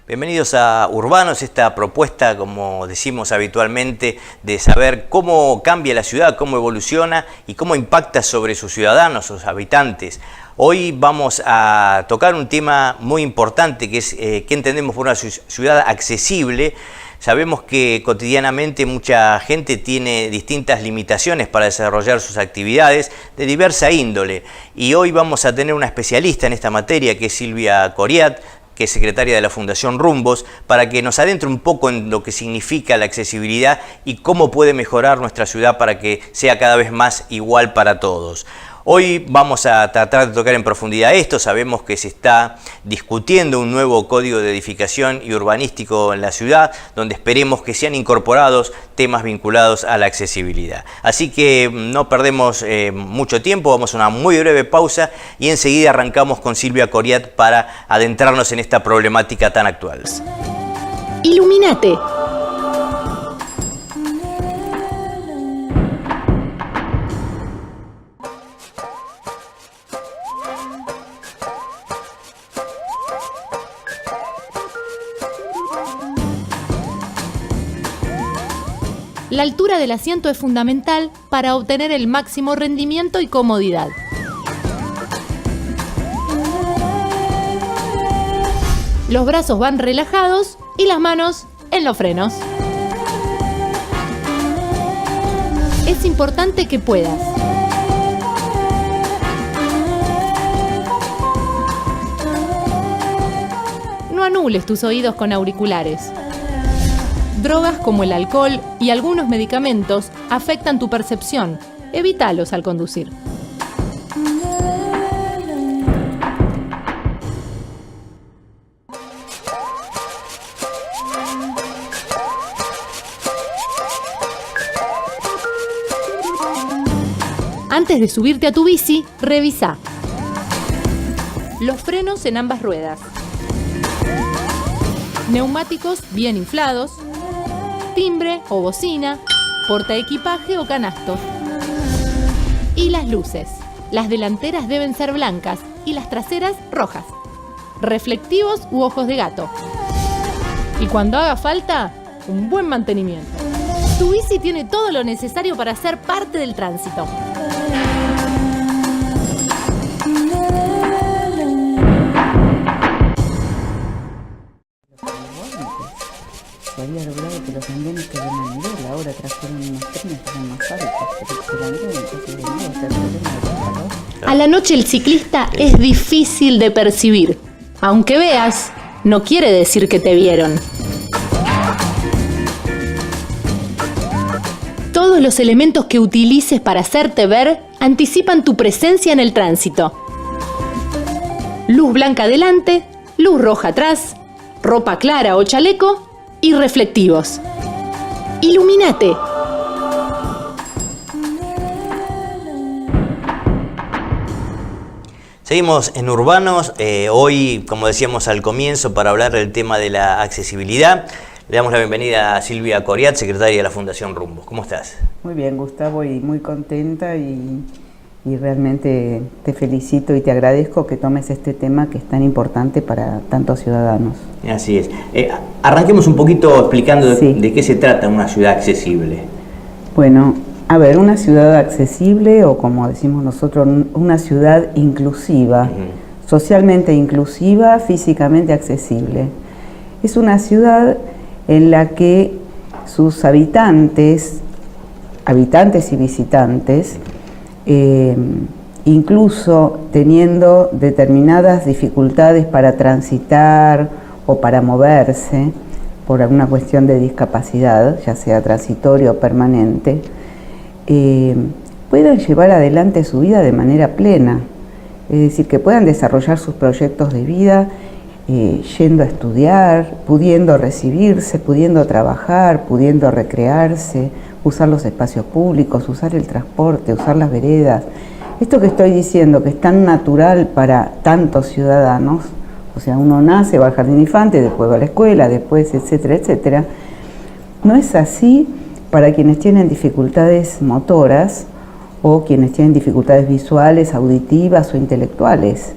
Bienvenidos a Urbanos, esta propuesta, como decimos habitualmente, de saber cómo cambia la ciudad, cómo evoluciona y cómo impacta sobre sus ciudadanos, sus habitantes. Hoy vamos a tocar un tema muy importante, que es qué entendemos por una ciudad accesible. Sabemos que cotidianamente mucha gente tiene distintas limitaciones para desarrollar sus actividades de diversa índole. Y hoy vamos a tener una especialista en esta materia, que es Silvia Coriat, que es secretaria de la Fundación Rumbos, para que nos adentre un poco en lo que significa la accesibilidad y cómo puede mejorar nuestra ciudad para que sea cada vez más igual para todos. Hoy vamos a tratar de tocar en profundidad esto. Sabemos que se está discutiendo un nuevo código de edificación y urbanístico en la ciudad, donde esperemos que sean incorporados temas vinculados a la accesibilidad. Así que no perdemos mucho tiempo, vamos a una muy breve pausa y enseguida arrancamos con Silvia Coriat para adentrarnos en esta problemática tan actual. Ilumínate. La altura del asiento es fundamental para obtener el máximo rendimiento y comodidad. Los brazos van relajados y las manos en los frenos. Es importante que puedas no anules tus oídos con auriculares. Drogas como el alcohol y algunos medicamentos afectan tu percepción. Evítalos al conducir. Antes de subirte a tu bici, revisa los frenos en ambas ruedas, neumáticos bien inflados, timbre o bocina, portaequipaje o canasto. Y las luces. Las delanteras deben ser blancas y las traseras rojas. Reflectivos u ojos de gato. Y cuando haga falta, un buen mantenimiento. Tu bici tiene todo lo necesario para ser parte del tránsito. Se había logrado que los andenes queden a nivel, ahora trajeron unos trenes que son más altos, pero el andén entonces venía a ser problema de calor. A la noche el ciclista es difícil de percibir. Aunque veas, no quiere decir que te vieron. Todos los elementos que utilices para hacerte ver anticipan tu presencia en el tránsito. Luz blanca adelante, luz roja atrás, ropa clara o chaleco y reflectivos. Ilumínate. Seguimos en Urbanos, hoy, como decíamos al comienzo, para hablar del tema de la accesibilidad. Le damos la bienvenida a Silvia Coriat, secretaria de la Fundación Rumbos. ¿Cómo estás? Muy bien, Gustavo, y muy contenta y realmente te felicito y te agradezco que tomes este tema que es tan importante para tantos ciudadanos. Así es. Arranquemos un poquito explicando Sí. de qué se trata una ciudad accesible. Bueno, a ver, una ciudad accesible, o como decimos nosotros, una ciudad inclusiva, socialmente inclusiva, físicamente accesible. Es una ciudad en la que sus habitantes y visitantes incluso teniendo determinadas dificultades para transitar o para moverse por alguna cuestión de discapacidad, ya sea transitoria o permanente, puedan llevar adelante su vida de manera plena, es decir, que puedan desarrollar sus proyectos de vida yendo a estudiar, pudiendo recibirse, pudiendo trabajar, pudiendo recrearse, usar los espacios públicos, usar el transporte, usar las veredas. Esto que estoy diciendo, que es tan natural para tantos ciudadanos, o sea, uno nace, va al jardín de infantes, después va a la escuela, después, etcétera, etcétera, no es así para quienes tienen dificultades motoras o quienes tienen dificultades visuales, auditivas o intelectuales.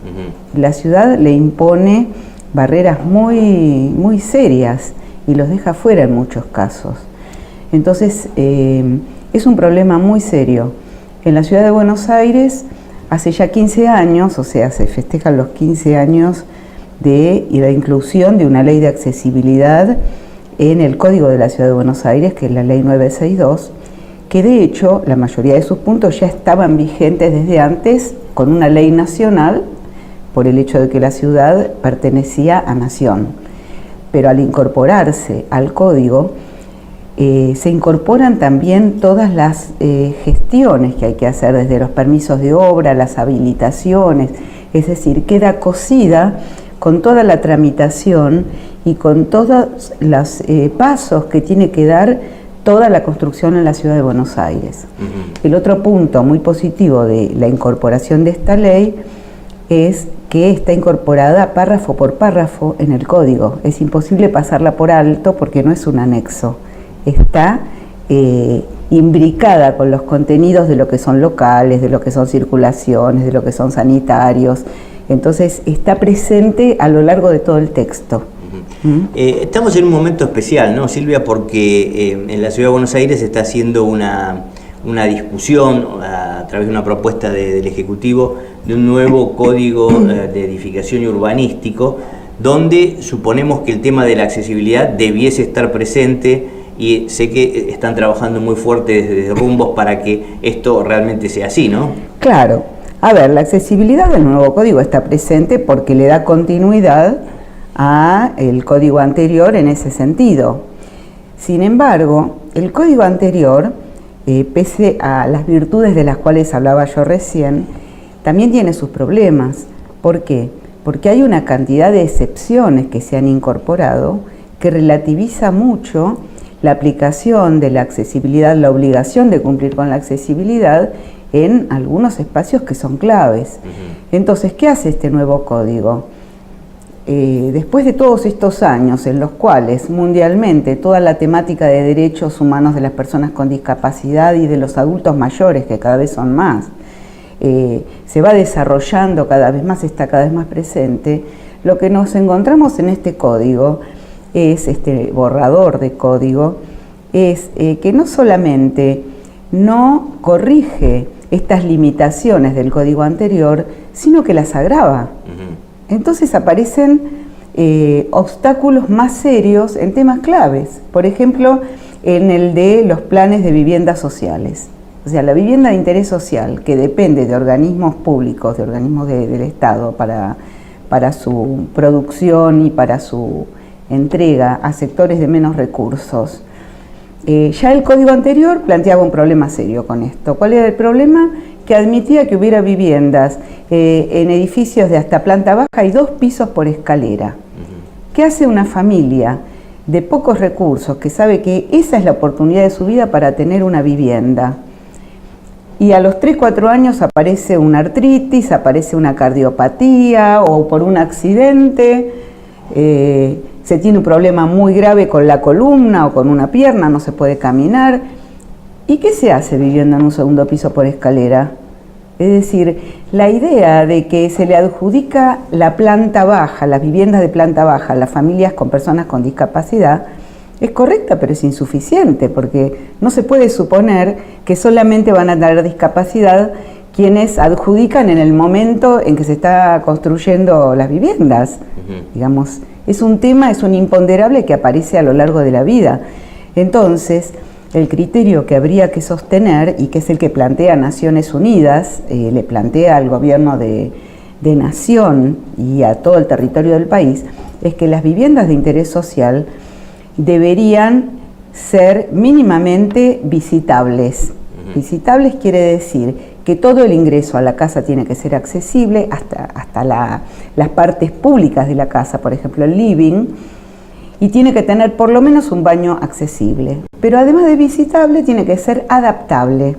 La ciudad le impone barreras muy serias y los deja fuera en muchos casos. Entonces, es un problema muy serio. En la ciudad de Buenos Aires, hace ya 15 años, o sea, se festejan los 15 años de la inclusión de una ley de accesibilidad en el Código de la Ciudad de Buenos Aires, que es la Ley 962, que de hecho la mayoría de sus puntos ya estaban vigentes desde antes con una ley nacional, por el hecho de que la ciudad pertenecía a nación. Pero al incorporarse al Código, se incorporan también todas las gestiones que hay que hacer, desde los permisos de obra, las habilitaciones, es decir, queda cosida con toda la tramitación y con todos los pasos que tiene que dar toda la construcción en la ciudad de Buenos Aires. El otro punto muy positivo de la incorporación de esta ley es que está incorporada párrafo por párrafo en el código. Es imposible pasarla por alto porque no es un anexo. Está imbricada con los contenidos de lo que son locales, de lo que son circulaciones, de lo que son sanitarios. Entonces está presente a lo largo de todo el texto. Estamos en un momento especial, ¿no, Silvia? Porque en la Ciudad de Buenos Aires se está haciendo una discusión a través de una propuesta del Ejecutivo de un nuevo código de edificación y urbanístico, donde suponemos que el tema de la accesibilidad debiese estar presente, y sé que están trabajando muy fuerte desde Rumbos para que esto realmente sea así, ¿no? Claro. A ver, la accesibilidad del nuevo código está presente porque le da continuidad al código anterior en ese sentido. Sin embargo, el código anterior, pese a las virtudes de las cuales hablaba yo recién, también tiene sus problemas. ¿Por qué? Porque hay una cantidad de excepciones que se han incorporado que relativiza mucho la aplicación de la accesibilidad, la obligación de cumplir con la accesibilidad en algunos espacios que son claves. Entonces, ¿qué hace este nuevo código? Después de todos estos años en los cuales mundialmente toda la temática de derechos humanos de las personas con discapacidad y de los adultos mayores, que cada vez son más, se va desarrollando cada vez más, está cada vez más presente, lo que nos encontramos en este código, este borrador de código, es que no solamente no corrige estas limitaciones del código anterior, sino que las agrava. Entonces aparecen obstáculos más serios en temas claves. Por ejemplo, en el de los planes de viviendas sociales. O sea, la vivienda de interés social, que depende de organismos públicos, de organismos del Estado para su producción y para su entrega a sectores de menos recursos. Ya el código anterior planteaba un problema serio con esto. ¿Cuál era el problema? Que admitía que hubiera viviendas en edificios de hasta planta baja y 2 pisos por escalera. ¿Qué hace una familia de pocos recursos que sabe que esa es la oportunidad de su vida para tener una vivienda? Y a los 3-4 años aparece una artritis, aparece una cardiopatía o por un accidente, se tiene un problema muy grave con la columna o con una pierna, no se puede caminar. ¿Y qué se hace viviendo en un segundo piso por escalera? Es decir, la idea de que se le adjudica la planta baja, las viviendas de planta baja a las familias con personas con discapacidad, es correcta, pero es insuficiente, porque no se puede suponer que solamente van a tener discapacidad quienes adjudican en el momento en que se está construyendo las viviendas. Digamos, es un tema, es un imponderable que aparece a lo largo de la vida. Entonces, el criterio que habría que sostener, y que es el que plantea Naciones Unidas, le plantea al gobierno de nación y a todo el territorio del país, es que las viviendas de interés social deberían ser mínimamente visitables. Visitables quiere decir que todo el ingreso a la casa tiene que ser accesible, hasta las partes públicas de la casa, por ejemplo el living, y tiene que tener por lo menos un baño accesible. Pero además de visitable, tiene que ser adaptable,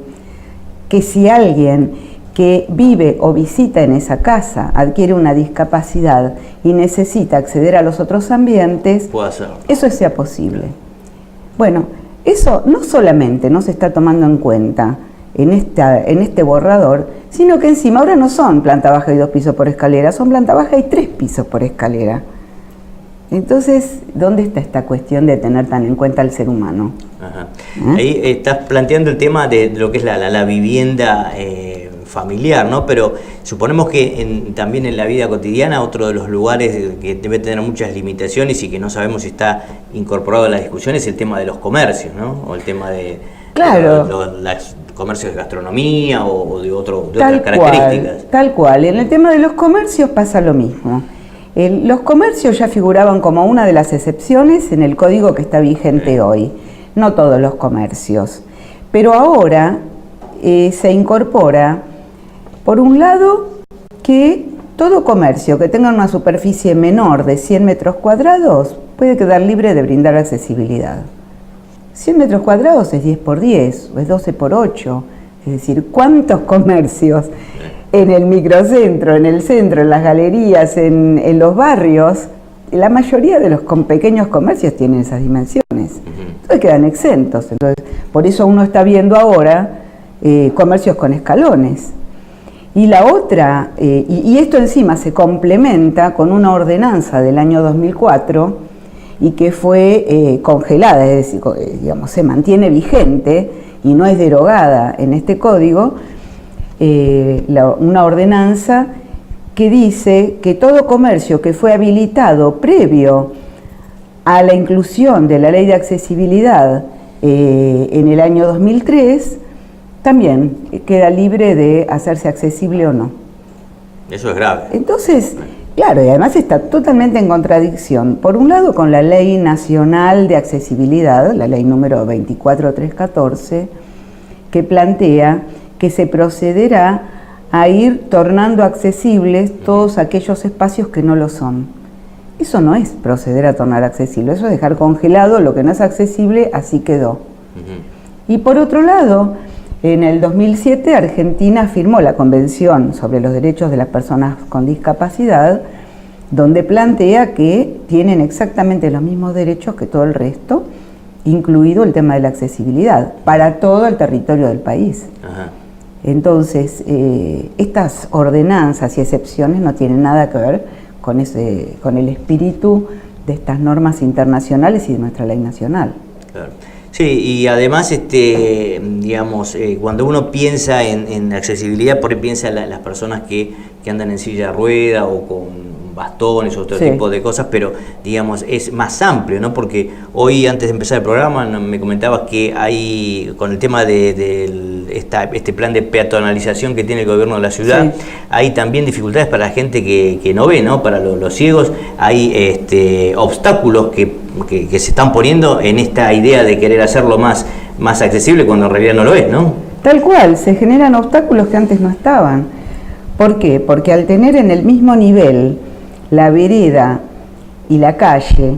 que si alguien que vive o visita en esa casa adquiere una discapacidad y necesita acceder a los otros ambientes, puede hacerlo. Eso sea posible. Bueno, eso no solamente no se está tomando en cuenta en este borrador, sino que encima ahora no son planta baja y 2 pisos por escalera, son planta baja y 3 pisos por escalera. Entonces, ¿dónde está esta cuestión de tener tan en cuenta al ser humano? Ajá. Ahí estás planteando el tema de lo que es la vivienda familiar, ¿no? Pero suponemos que también en la vida cotidiana otro de los lugares que debe tener muchas limitaciones y que no sabemos si está incorporado a la discusión es el tema de los comercios, ¿no? O el tema de, claro, los comercios de gastronomía o de otras características. Tal cual. En el tema de los comercios pasa lo mismo. Los comercios ya figuraban como una de las excepciones en el código que está vigente hoy. No todos los comercios. Pero ahora se incorpora, por un lado, que todo comercio que tenga una superficie menor de 100 metros cuadrados puede quedar libre de brindar accesibilidad. 100 metros cuadrados es 10 por 10 o es 12 por 8. Es decir, ¿cuántos comercios en el microcentro, en el centro, en las galerías, en los barrios? La mayoría de los pequeños comercios tienen esas dimensiones. Entonces quedan exentos. Entonces, por eso uno está viendo ahora comercios con escalones. Y la otra, y esto encima se complementa con una ordenanza del año 2004 y que fue congelada, es decir, digamos, se mantiene vigente y no es derogada en este código, una ordenanza que dice que todo comercio que fue habilitado previo a la inclusión de la ley de accesibilidad en el año 2003, también queda libre de hacerse accesible o no. Eso es grave. Entonces, claro, y además está totalmente en contradicción, por un lado con la Ley Nacional de Accesibilidad, la ley número 24314, que plantea que se procederá a ir tornando accesibles todos aquellos espacios que no lo son. Eso no es proceder a tornar accesible, eso es dejar congelado lo que no es accesible, así quedó. Y por otro lado, en el 2007 Argentina firmó la Convención sobre los Derechos de las Personas con Discapacidad, donde plantea que tienen exactamente los mismos derechos que todo el resto, incluido el tema de la accesibilidad, para todo el territorio del país. Ajá. Entonces, estas ordenanzas y excepciones no tienen nada que ver con el espíritu de estas normas internacionales y de nuestra ley nacional. Claro. Sí, y además, digamos, cuando uno piensa en accesibilidad, por ahí piensa en las personas que andan en silla de rueda o con bastones o otro tipo de cosas, pero digamos es más amplio, ¿no? Porque hoy, antes de empezar el programa, me comentabas que hay, con el tema de este plan de peatonalización que tiene el gobierno de la ciudad, hay también dificultades para la gente que no ve, ¿no? Para los ciegos hay obstáculos que se están poniendo en esta idea de querer hacerlo más accesible cuando en realidad no lo es, ¿no? Tal cual, se generan obstáculos que antes no estaban. ¿Por qué? Porque al tener en el mismo nivel la vereda y la calle,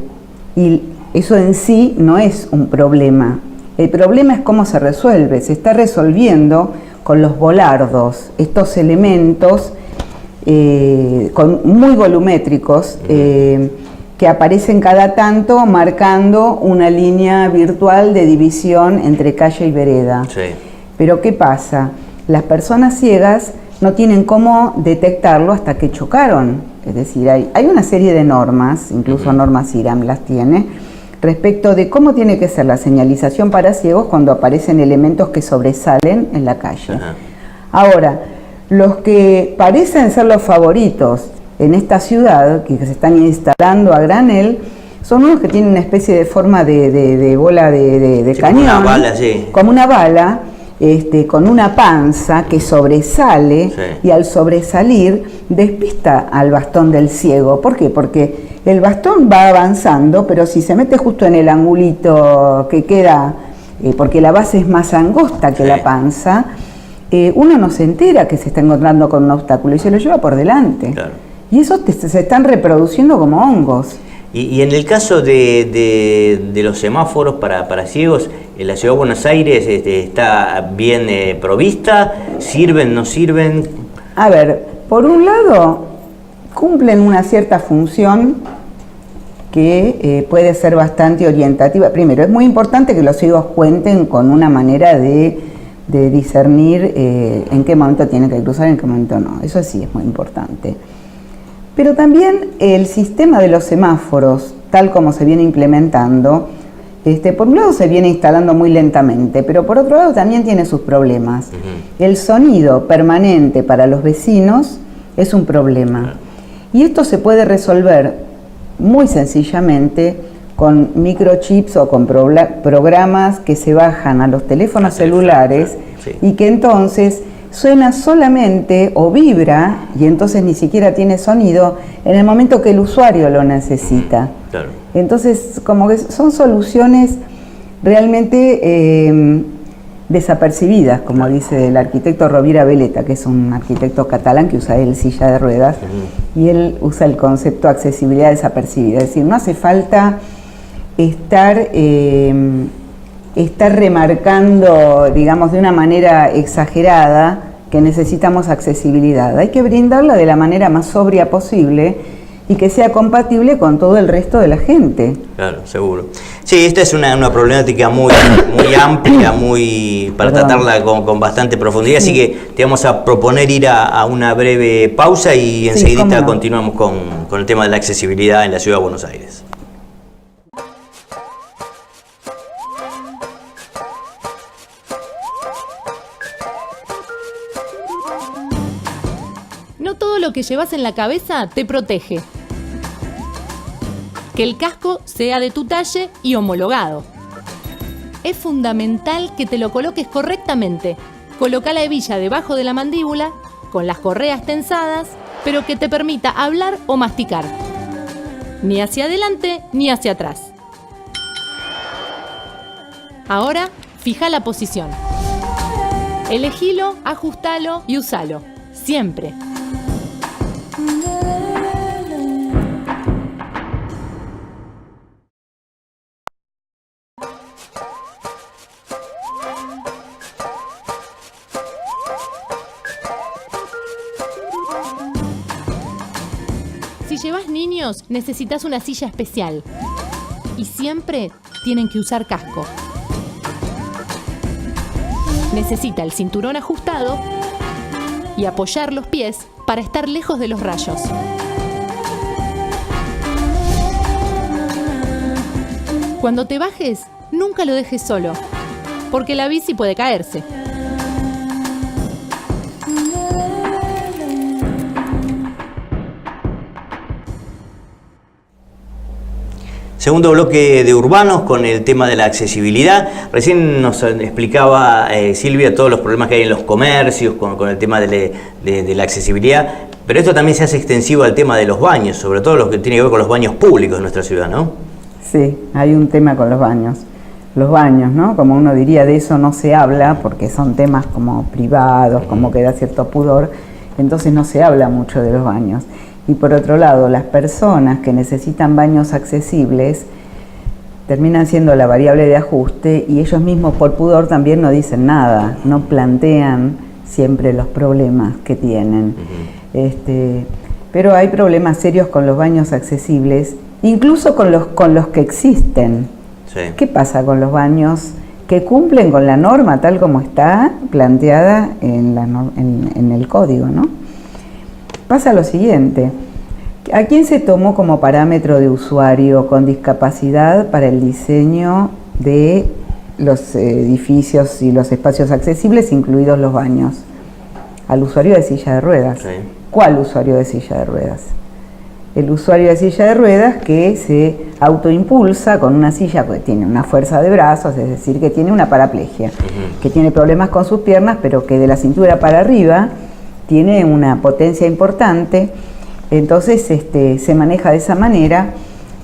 y eso en sí no es un problema. El problema es cómo se resuelve. Se está resolviendo con los volardos, estos elementos muy volumétricos que aparecen cada tanto marcando una línea virtual de división entre calle y vereda. Sí. Pero ¿qué pasa? Las personas ciegas no tienen cómo detectarlo hasta que chocaron. Es decir, hay una serie de normas, incluso normas IRAM las tiene, respecto de cómo tiene que ser la señalización para ciegos cuando aparecen elementos que sobresalen en la calle. Ahora, los que parecen ser los favoritos en esta ciudad, que se están instalando a granel, son unos que tienen una especie de forma de bola de cañón. Como una bala, sí. Como una bala, con una panza que sobresale, sí. Y al sobresalir despista al bastón del ciego. ¿Por qué? Porque el bastón va avanzando, pero si se mete justo en el angulito que queda, porque la base es más angosta que sí. la panza, uno no se entera que se está encontrando con un obstáculo y se lo lleva por delante. Claro. Y esos se están reproduciendo como hongos. Y en el caso de los semáforos para ciegos, ¿la Ciudad de Buenos Aires está bien provista? ¿Sirven, no sirven? A ver, por un lado, cumplen una cierta función que puede ser bastante orientativa. Primero, es muy importante que los ciegos cuenten con una manera de discernir en qué momento tienen que cruzar y en qué momento no. Eso sí es muy importante. Pero también el sistema de los semáforos, tal como se viene implementando, por un lado se viene instalando muy lentamente, pero por otro lado también tiene sus problemas. El sonido permanente para los vecinos es un problema. Y esto se puede resolver muy sencillamente con microchips o con programas que se bajan a los teléfonos celulares, sí. Y que entonces suena solamente o vibra y entonces ni siquiera tiene sonido en el momento que el usuario lo necesita. Claro. Entonces, como que son soluciones realmente desapercibidas, como dice el arquitecto Rovira Veleta, que es un arquitecto catalán que usa él silla de ruedas, y él usa el concepto de accesibilidad desapercibida. Es decir, no hace falta estar remarcando, digamos, de una manera exagerada que necesitamos accesibilidad. Hay que brindarla de la manera más sobria posible y que sea compatible con todo el resto de la gente. Claro, seguro. Sí, esta es una problemática muy amplia, para tratarla con bastante profundidad, sí. Así que te vamos a proponer ir a una breve pausa y enseguidita no. Continuamos con el tema de la accesibilidad en la Ciudad de Buenos Aires. No todo lo que llevas en la cabeza te protege. Que el casco sea de tu talle y homologado. Es fundamental que te lo coloques correctamente. Coloca la hebilla debajo de la mandíbula, con las correas tensadas, pero que te permita hablar o masticar. Ni hacia adelante ni hacia atrás. Ahora, fija la posición. Elegilo, ajustalo y usalo. Siempre. Si llevas niños, necesitas una silla especial. Y siempre tienen que usar casco. Necesita el cinturón ajustado y apoyar los pies para estar lejos de los rayos. Cuando te bajes, nunca lo dejes solo, porque la bici puede caerse. Segundo bloque de Urbanos con el tema de la accesibilidad. Recién nos explicaba Silvia todos los problemas que hay en los comercios con el tema de la accesibilidad, pero esto también se hace extensivo al tema de los baños, sobre todo lo que tiene que ver con los baños públicos de nuestra ciudad, ¿no? Sí, hay un tema con los baños. Los baños, ¿no? Como uno diría, de eso no se habla porque son temas como privados, como que da cierto pudor, entonces no se habla mucho de los baños. Y por otro lado, las personas que necesitan baños accesibles terminan siendo la variable de ajuste y ellos mismos por pudor también no dicen nada, no plantean siempre los problemas que tienen. Pero hay problemas serios con los baños accesibles, incluso con los que existen. Sí. ¿Qué pasa con los baños que cumplen con la norma tal como está planteada en el código, ¿no? Pasa lo siguiente, ¿a quién se tomó como parámetro de usuario con discapacidad para el diseño de los edificios y los espacios accesibles, incluidos los baños? Al usuario de silla de ruedas. Sí. ¿Cuál usuario de silla de ruedas? el usuario de silla de ruedas que se autoimpulsa con una silla que tiene una fuerza de brazos, es decir, que tiene una paraplegia, que tiene problemas con sus piernas, pero que de la cintura para arriba tiene una potencia importante. Entonces se maneja de esa manera,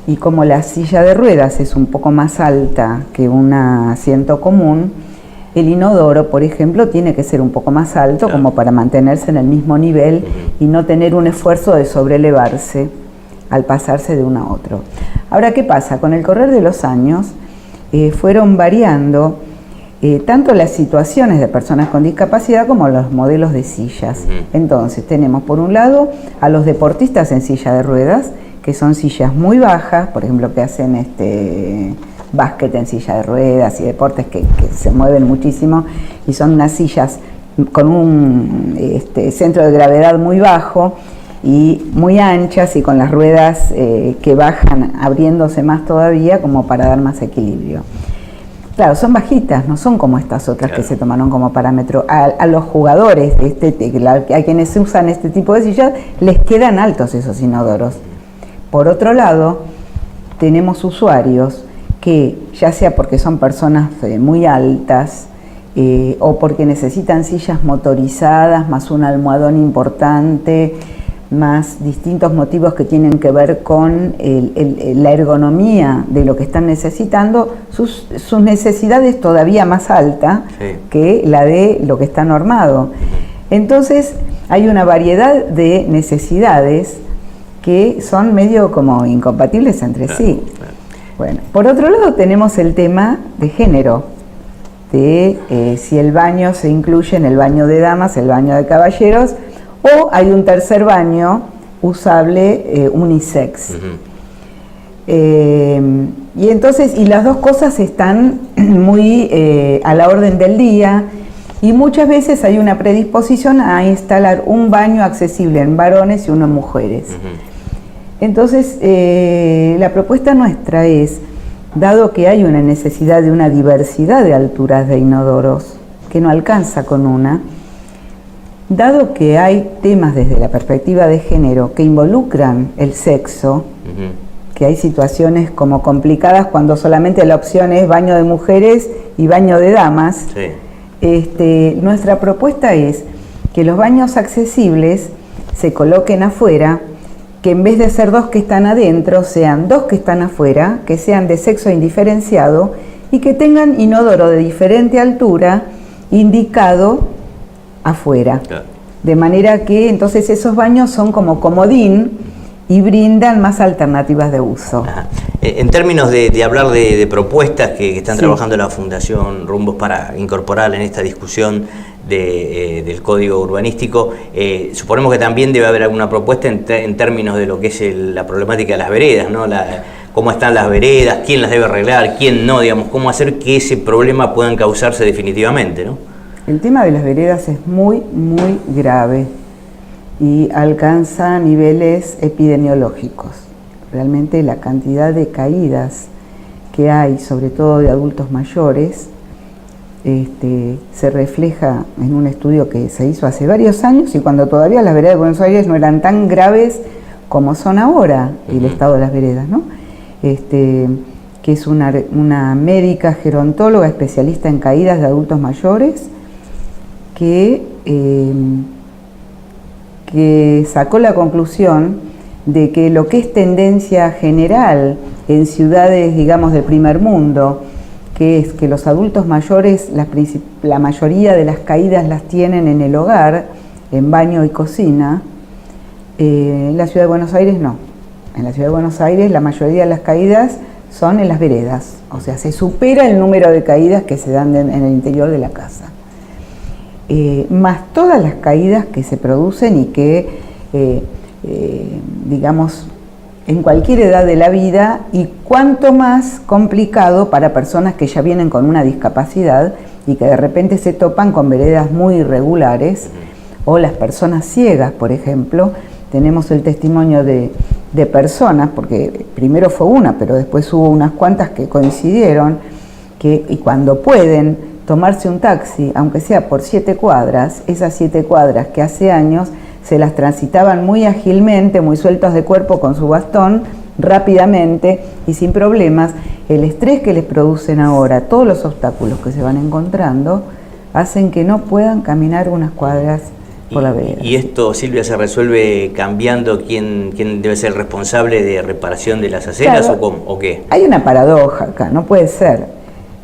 y como la silla de ruedas es un poco más alta que un asiento común, el inodoro, por ejemplo, tiene que ser un poco más alto, claro, como para mantenerse en el mismo nivel y no tener un esfuerzo de sobrelevarse al pasarse de uno a otro. Ahora, ¿qué pasa? Con el correr de los años fueron variando tanto las situaciones de personas con discapacidad como los modelos de sillas. Entonces tenemos por un lado a los deportistas en silla de ruedas, que son sillas muy bajas, por ejemplo, que hacen básquet en silla de ruedas y deportes que se mueven muchísimo, y son unas sillas con un centro de gravedad muy bajo y muy anchas, y con las ruedas que bajan abriéndose más todavía como para dar más equilibrio. Claro, son bajitas, no son como estas otras, claro, que se tomaron como parámetro. A los jugadores, a quienes usan este tipo de sillas, les quedan altos esos inodoros. Por otro lado, tenemos usuarios que, ya sea porque son personas muy altas o porque necesitan sillas motorizadas, más un almohadón importante, más distintos motivos que tienen que ver con la ergonomía de lo que están necesitando, sus necesidades todavía más alta, sí, que la de lo que está normado. Entonces hay una variedad de necesidades que son medio como incompatibles entre sí. Claro. Bueno, por otro lado tenemos el tema de género, de si el baño se incluye en el baño de damas, el baño de caballeros, o hay un tercer baño usable unisex. Y entonces, y las dos cosas están muy a la orden del día, y muchas veces hay una predisposición a instalar un baño accesible en varones y uno en mujeres. Entonces, la propuesta nuestra es, dado que hay una necesidad de una diversidad de alturas de inodoros, que no alcanza con una, dado que hay temas desde la perspectiva de género que involucran el sexo, que hay situaciones como complicadas cuando solamente la opción es baño de mujeres y baño de damas, sí, nuestra propuesta es que los baños accesibles se coloquen afuera, que en vez de ser dos que están adentro, sean dos que están afuera, que sean de sexo indiferenciado y que tengan inodoro de diferente altura indicado afuera. Claro. De manera que entonces esos baños son como comodín y brindan más alternativas de uso. En términos de hablar de propuestas que están, sí, trabajando la Fundación Rumbos para incorporar en esta discusión del código urbanístico, suponemos que también debe haber alguna propuesta en términos de lo que es la problemática de las veredas, ¿no? Cómo están las veredas, quién las debe arreglar, quién no, digamos, cómo hacer que ese problema pueda causarse definitivamente, ¿no? El tema de las veredas es muy, muy grave y alcanza niveles epidemiológicos. Realmente la cantidad de caídas que hay, sobre todo de adultos mayores, se refleja en un estudio que se hizo hace varios años, y cuando todavía las veredas de Buenos Aires no eran tan graves como son ahora, el estado de las veredas, ¿no? Que es una médica gerontóloga especialista en caídas de adultos mayores, que sacó la conclusión de que lo que es tendencia general en ciudades, digamos, de primer mundo, que es que los adultos mayores, la mayoría de las caídas las tienen en el hogar, en baño y cocina, en la Ciudad de Buenos Aires no. En la Ciudad de Buenos Aires la mayoría de las caídas son en las veredas, o sea, se supera el número de caídas que se dan en el interior de la casa. Más todas las caídas que se producen y que, digamos, en cualquier edad de la vida, y cuanto más complicado para personas que ya vienen con una discapacidad y que de repente se topan con veredas muy irregulares, o las personas ciegas, por ejemplo. Tenemos el testimonio de personas, porque primero fue una, pero después hubo unas cuantas que coincidieron, y cuando pueden tomarse un taxi, aunque sea por 7 cuadras, esas 7 cuadras que hace años se las transitaban muy ágilmente, muy sueltos de cuerpo con su bastón, rápidamente y sin problemas. El estrés que les producen ahora, todos los obstáculos que se van encontrando, hacen que no puedan caminar unas cuadras por la vereda. ¿Y esto, Silvia, se resuelve cambiando quién debe ser responsable de reparación de las aceras, claro, o qué? Hay una paradoja acá, no puede ser.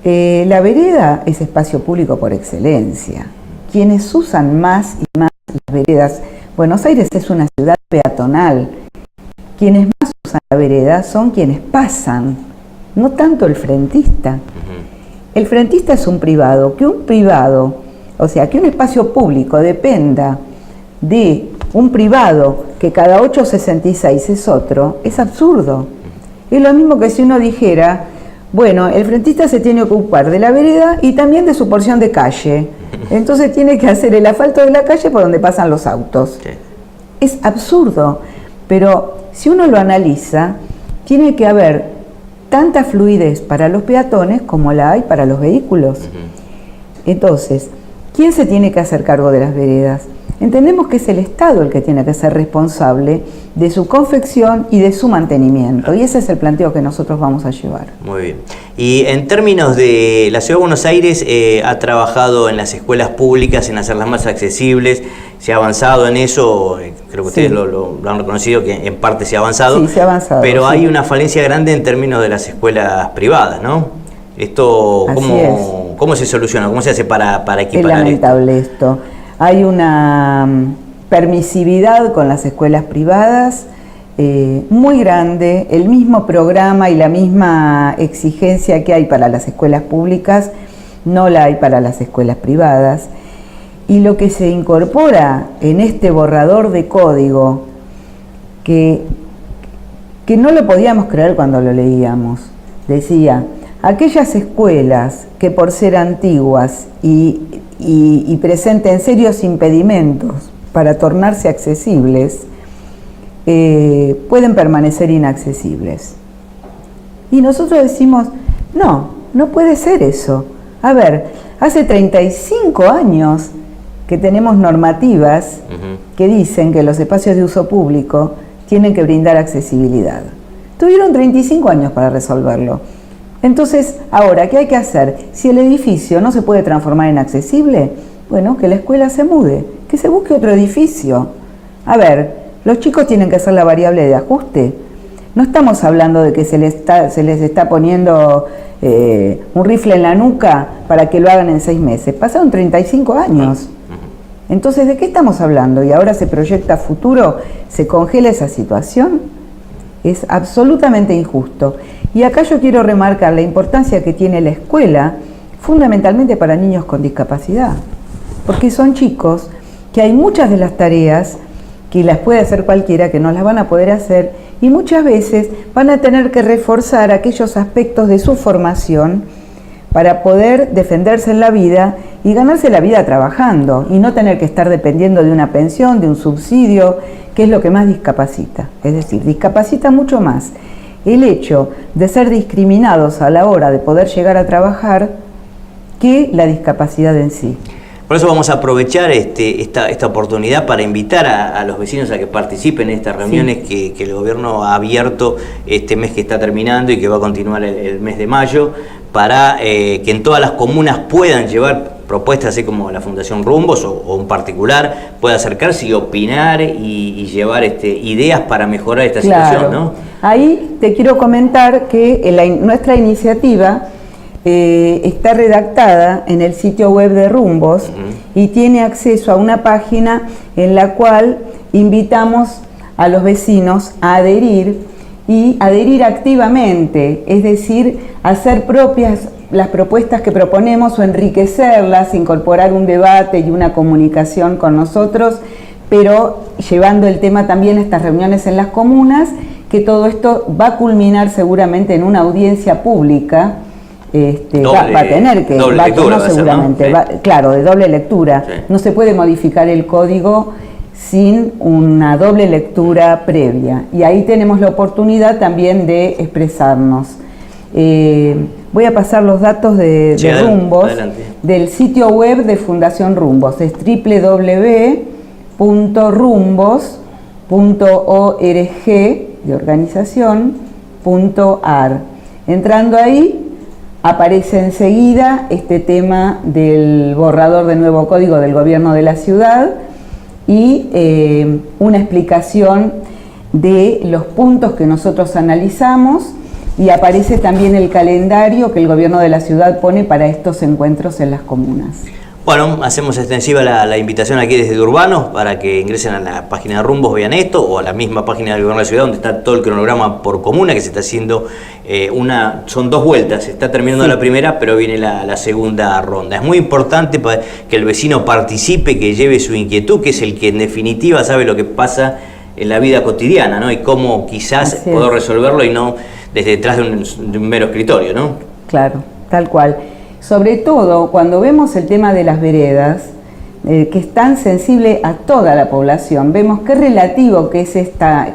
La vereda es espacio público por excelencia. Quienes usan más y más las veredas, Buenos Aires es una ciudad peatonal. Quienes más usan la vereda son quienes pasan, no tanto el frentista. El frentista es un privado. Que un privado, o sea, que un espacio público dependa de un privado que cada 8,66 es otro, es absurdo. Es lo mismo que si uno dijera, bueno, el frentista se tiene que ocupar de la vereda y también de su porción de calle. Entonces tiene que hacer el asfalto de la calle por donde pasan los autos. Sí. Es absurdo, pero si uno lo analiza, tiene que haber tanta fluidez para los peatones como la hay para los vehículos. Entonces, ¿quién se tiene que hacer cargo de las veredas? Entendemos que es el Estado el que tiene que ser responsable de su confección y de su mantenimiento, y ese es el planteo que nosotros vamos a llevar. Muy bien. Y en términos de la Ciudad de Buenos Aires, ha trabajado en las escuelas públicas, en hacerlas más accesibles, se ha avanzado en eso, creo que ustedes lo han reconocido, que en parte se ha avanzado. Sí, se ha avanzado. Pero sí, hay una falencia grande en términos de las escuelas privadas, ¿no? Esto, ¿cómo se soluciona? ¿Cómo se hace para equiparar? Es lamentable esto. Hay una permisividad con las escuelas privadas muy grande. El mismo programa y la misma exigencia que hay para las escuelas públicas no la hay para las escuelas privadas. Y lo que se incorpora en este borrador de código, que no lo podíamos creer cuando lo leíamos, decía, aquellas escuelas que por ser antiguas y presenten serios impedimentos para tornarse accesibles, pueden permanecer inaccesibles. Y nosotros decimos, no puede ser eso. A ver, hace 35 años que tenemos normativas que dicen que los espacios de uso público tienen que brindar accesibilidad. Tuvieron 35 años para resolverlo. Entonces, ahora, ¿qué hay que hacer? Si el edificio no se puede transformar en accesible, bueno, que la escuela se mude, que se busque otro edificio. A ver, los chicos tienen que hacer la variable de ajuste. No estamos hablando de que se les está poniendo un rifle en la nuca para que lo hagan en 6 meses. Pasaron 35 años. Entonces, ¿de qué estamos hablando? Y ahora se proyecta a futuro, se congela esa situación. Es absolutamente injusto. Y acá yo quiero remarcar la importancia que tiene la escuela, fundamentalmente para niños con discapacidad. Porque son chicos que hay muchas de las tareas que las puede hacer cualquiera, que no las van a poder hacer, y muchas veces van a tener que reforzar aquellos aspectos de su formación para poder defenderse en la vida y ganarse la vida trabajando, y no tener que estar dependiendo de una pensión, de un subsidio, que es lo que más discapacita. Es decir, discapacita mucho más el hecho de ser discriminados a la hora de poder llegar a trabajar que la discapacidad en sí. Por eso vamos a aprovechar esta oportunidad para invitar a los vecinos a que participen en estas reuniones que el gobierno ha abierto este mes que está terminando y que va a continuar el mes de mayo, para que en todas las comunas puedan llevar propuestas, así como la Fundación Rumbos o un particular, pueda acercarse y opinar y llevar ideas para mejorar esta situación, ¿no? Ahí te quiero comentar que nuestra iniciativa está redactada en el sitio web de Rumbos y tiene acceso a una página en la cual invitamos a los vecinos a adherir y adherir activamente, es decir, hacer propias las propuestas que proponemos o enriquecerlas, incorporar un debate y una comunicación con nosotros, pero llevando el tema también a estas reuniones en las comunas, que todo esto va a culminar seguramente en una audiencia pública. Va a tener que, doble lectura, seguramente, ¿no? Sí. Claro, de doble lectura. Sí. No se puede modificar el código sin una doble lectura previa. Y ahí tenemos la oportunidad también de expresarnos. Voy a pasar los datos de Rumbos, del sitio web de Fundación Rumbos. Es www.rumbos.org de organización.ar. Entrando ahí, aparece enseguida este tema del borrador de nuevo código del gobierno de la ciudad y una explicación de los puntos que nosotros analizamos, y aparece también el calendario que el gobierno de la ciudad pone para estos encuentros en las comunas. Bueno, hacemos extensiva la invitación aquí desde Urbanos para que ingresen a la página de Rumbos, vean esto, o a la misma página del gobierno de la ciudad donde está todo el cronograma por comuna, que se está haciendo son 2 vueltas, se está terminando la primera, pero viene la segunda ronda. Es muy importante que el vecino participe, que lleve su inquietud, que es el que en definitiva sabe lo que pasa en la vida cotidiana, ¿no? Y cómo quizás poder resolverlo y no desde detrás de un mero escritorio, ¿no? Claro, tal cual. Sobre todo cuando vemos el tema de las veredas, que es tan sensible a toda la población, vemos qué relativa que es esta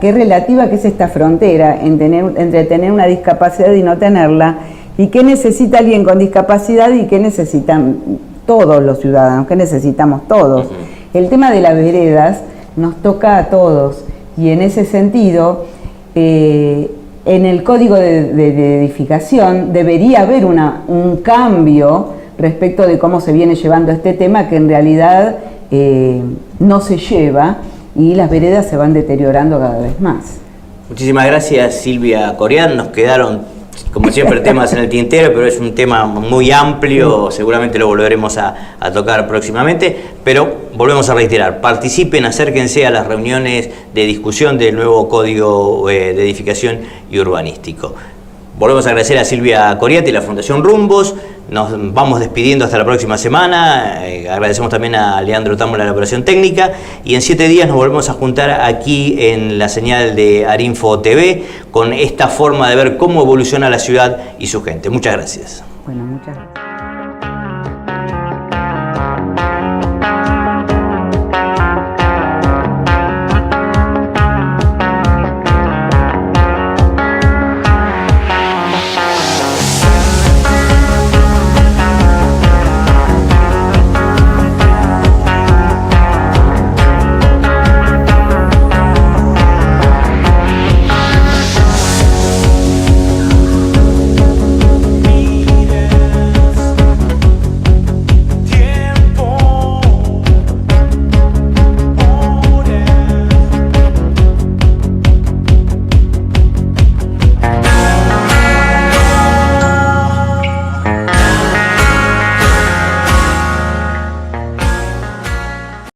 frontera entre tener una discapacidad y no tenerla, y qué necesita alguien con discapacidad y qué necesitan todos los ciudadanos, qué necesitamos todos. El tema de las veredas nos toca a todos, y en ese sentido, en el código de edificación debería haber un cambio respecto de cómo se viene llevando este tema, que en realidad no se lleva, y las veredas se van deteriorando cada vez más. Muchísimas gracias, Silvia Corián. Nos quedaron, como siempre, temas en el tintero, pero es un tema muy amplio, seguramente lo volveremos a tocar próximamente, pero volvemos a reiterar, participen, acérquense a las reuniones de discusión del nuevo Código de Edificación y Urbanístico. Volvemos a agradecer a Silvia Coriati y la Fundación Rumbos. Nos vamos despidiendo hasta la próxima semana. Agradecemos también a Leandro Támola la operación técnica. Y en 7 días nos volvemos a juntar aquí en la señal de Arinfo TV con esta forma de ver cómo evoluciona la ciudad y su gente. Muchas gracias. Bueno, muchas gracias.